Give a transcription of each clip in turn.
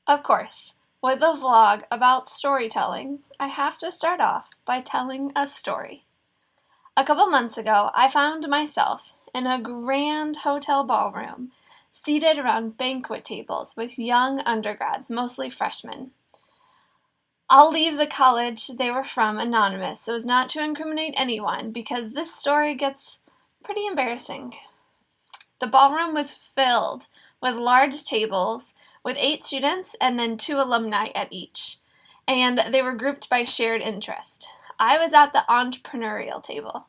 Of course, with a vlog about storytelling, I have to start off by telling a story. A couple months ago, I found myself in a grand hotel ballroom, seated around banquet tables with young undergrads, mostly freshmen. I'll leave the college they were from anonymous so as not to incriminate anyone because this story gets pretty embarrassing. The ballroom was filled with large tables with 8 students and then 2 alumni at each, and they were grouped by shared interest. I was at the entrepreneurial table.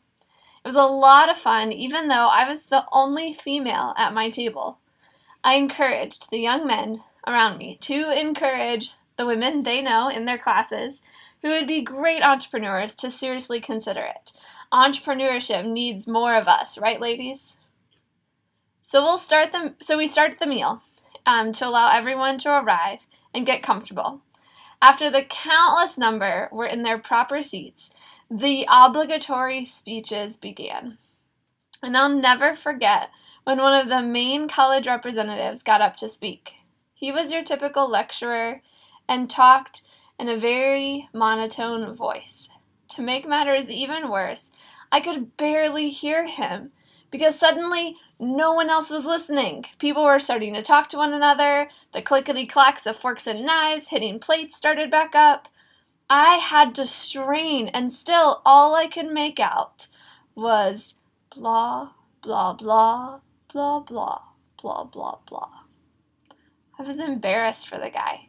It was a lot of fun, even though I was the only female at my table. I encouraged the young men around me to encourage the women they know in their classes who would be great entrepreneurs to seriously consider it. Entrepreneurship needs more of us, right, ladies? So we start the meal to allow everyone to arrive and get comfortable. After the countless number were in their proper seats, the obligatory speeches began. And I'll never forget when one of the main college representatives got up to speak. He was your typical lecturer and talked in a very monotone voice. To make matters even worse, I could barely hear him because suddenly no one else was listening. People were starting to talk to one another. The clickety-clacks of forks and knives hitting plates started back up. I had to strain, and still all I could make out was blah, blah, blah, blah, blah, blah, blah, blah. I was embarrassed for the guy.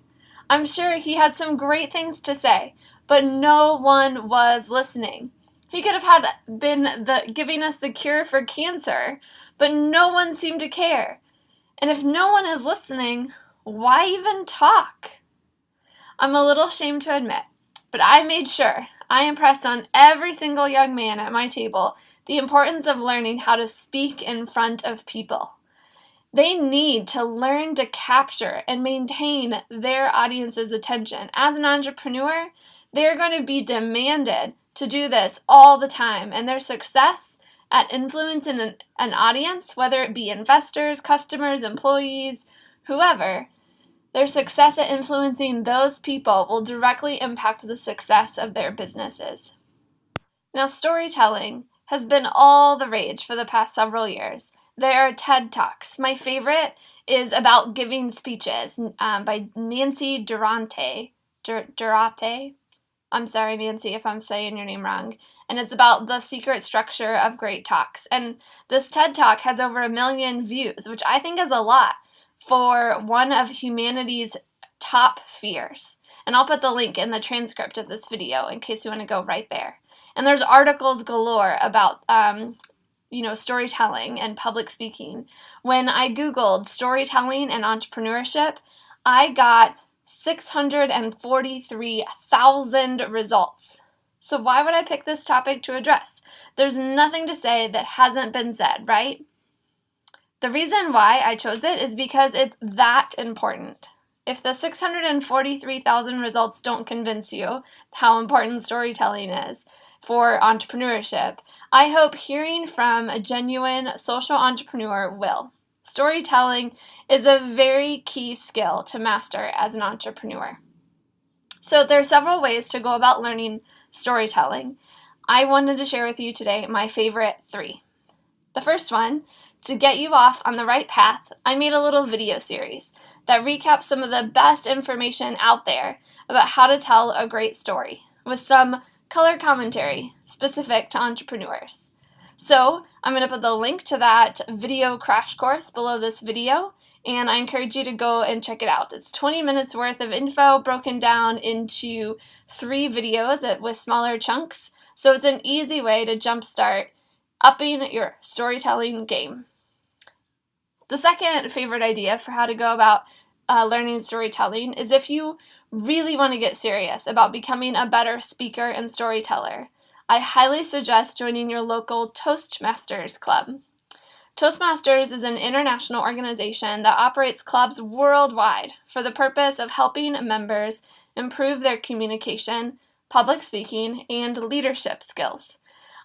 I'm sure he had some great things to say, but no one was listening. He could have been giving us the cure for cancer, but no one seemed to care. And if no one is listening, why even talk? I'm a little ashamed to admit, but I made sure I impressed on every single young man at my table the importance of learning how to speak in front of people. They need to learn to capture and maintain their audience's attention. As an entrepreneur, they're going to be demanded to do this all the time, and their success at influencing an audience, whether it be investors, customers, employees, whoever, their success at influencing those people will directly impact the success of their businesses. Now, storytelling has been all the rage for the past several years. There are TED Talks. My favorite is about giving speeches by Nancy Durante. Durante? I'm sorry, Nancy, if I'm saying your name wrong. And it's about the secret structure of great talks. And this TED Talk has over 1 million views, which I think is a lot for one of humanity's top fears. And I'll put the link in the transcript of this video in case you want to go right there. And there's articles galore about storytelling and public speaking. When I Googled storytelling and entrepreneurship, I got 643,000 results. So why would I pick this topic to address? There's nothing to say that hasn't been said, right? The reason why I chose it is because it's that important. If the 643,000 results don't convince you how important storytelling is for entrepreneurship, I hope hearing from a genuine social entrepreneur will. Storytelling is a very key skill to master as an entrepreneur. So there are several ways to go about learning storytelling. I wanted to share with you today my favorite 3. The first one, to get you off on the right path, I made a little video series that recaps some of the best information out there about how to tell a great story with some color commentary specific to entrepreneurs. So I'm going to put the link to that video crash course below this video, and I encourage you to go and check it out. It's 20 minutes worth of info broken down into 3 videos with smaller chunks, so it's an easy way to jumpstart upping your storytelling game. The second favorite idea for how to go about learning storytelling is if you really want to get serious about becoming a better speaker and storyteller, I highly suggest joining your local Toastmasters club. Toastmasters is an international organization that operates clubs worldwide for the purpose of helping members improve their communication, public speaking, and leadership skills.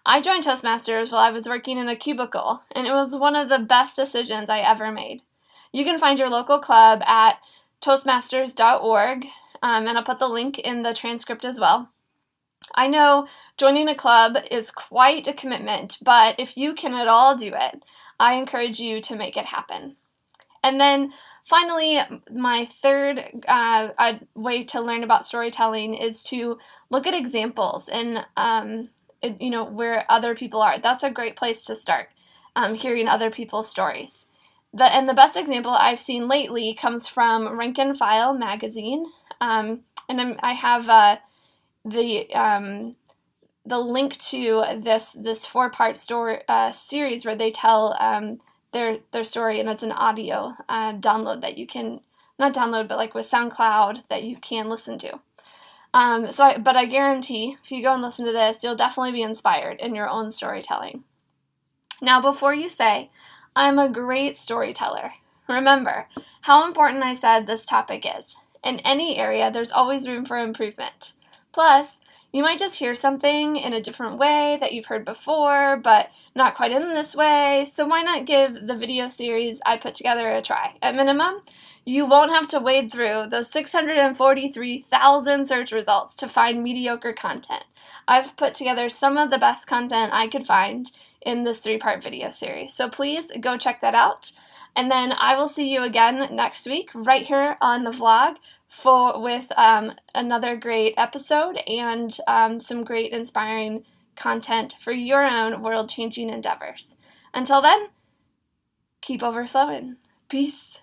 I joined Toastmasters while I was working in a cubicle, and it was one of the best decisions I ever made. You can find your local club at toastmasters.org, and I'll put the link in the transcript as well. I know joining a club is quite a commitment, but if you can at all do it, I encourage you to make it happen. And then finally, my third way to learn about storytelling is to look at examples and where other people are. That's a great place to start, hearing other people's stories. The best example I've seen lately comes from Rank and File magazine, and I have the link to this 4-part story series where they tell their story, and it's an audio download that you can not download, but like with SoundCloud that you can listen to. But I guarantee if you go and listen to this, you'll definitely be inspired in your own storytelling. Now, before you say, I'm a great storyteller, remember how important I said this topic is. In any area, there's always room for improvement. Plus, you might just hear something in a different way that you've heard before, but not quite in this way, so why not give the video series I put together a try? At minimum, you won't have to wade through those 643,000 search results to find mediocre content. I've put together some of the best content I could find in this 3-part video series, so please go check that out. And then I will see you again next week right here on the vlog with another great episode and some great inspiring content for your own world-changing endeavors. Until then, keep overflowing. Peace.